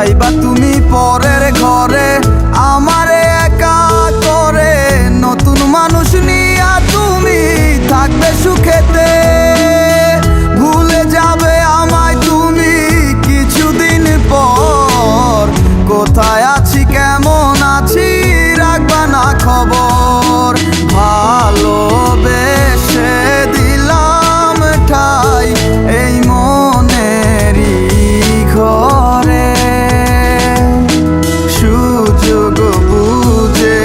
যাইবা তুমি পরের ঘরে আমারে একা করে, নতুন মানুষ নিয়া তুমি থাকবে সুখেতে। ভুলে যাবে আমায় তুমি কিছুদিন পর, কোথায় আছি কেমন আছি রাখবা না খবর। ভালোবেসে দিলাম ঠাই এই মনেরই ঘরে, সুযোগ বুঝে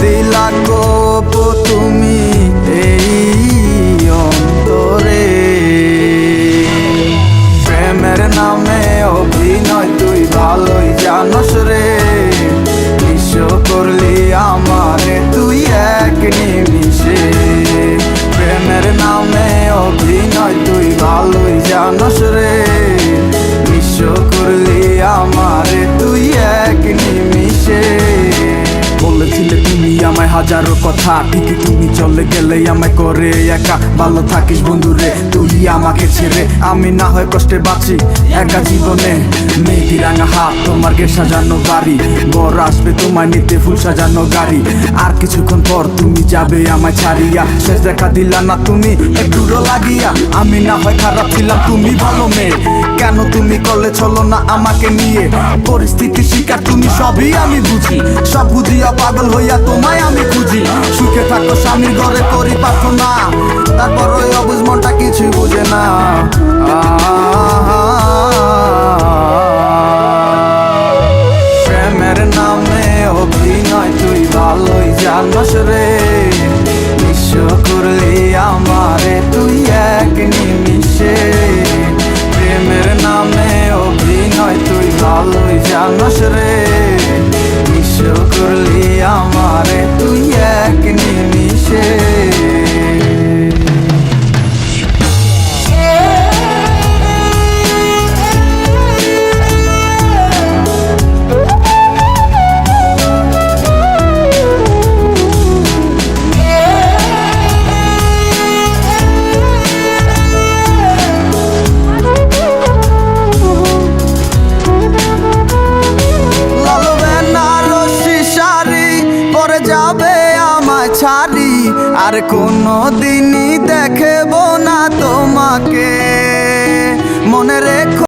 দিলা গোপ তুমি এই অন্তরে। প্রেমের নামে অভিনয় তুই ভালোই জানস রে, বিশ্ব করলি আমারে তুই এক নিমিষে। প্রেমের নামে অভিনয় তুই ভালোই জানস রে, বিশ্ব করলি আমারে তুই এক নিমিষে। বলেছিলে তুমি আমায় হাজারো কথা, ঠিকই তুমি চলে গেলে আমায় করে একা। ভালো থাকিস বন্ধুরে তুই আমাকে ছেড়ে, আমি না হয় কষ্টে বাঁচি একা জীবনে। মেয়েটি রাঙা হাত তোমার গে সাজানো বাড়ি, বর আসবে তোমায় নিতে ফুল সাজানো গাড়ি। আর কিছুক্ষণ পর তুমি যাবে আমায় ছাড়িয়া, শেষ দেখা দিলা না তুমি একটুরো লাগিয়া। আমি না হয় খারাপ ছিলাম তুমি ভালো মেয়ে, কেন তুমি করলে চলো না আমাকে নিয়ে। পরিস্থিতির শিকার তুমি সবই আমি বুঝি, সব বুঝিয়া পাগল হইয়া তোমায় আমি খুঁজি। সুখে থাকো স্বামীর ঘরে করি প্রার্থনা, তারপর ওই অবুঝ মনটা কিছুই বুঝে না। প্রেমের নামে অভিনয় তুই ভালোই জানস রে, বিশ্ব করলি আমারে তুই এক নিমিষে। প্রেমের নামে অভিনয় তুই ভালোই জানস রে, বিশ্ব করলি আমারে তুই এক নিমিষে। যাবে আমায় ছাড়ি আর কোনো দিনই দেখবো না তোমাকে।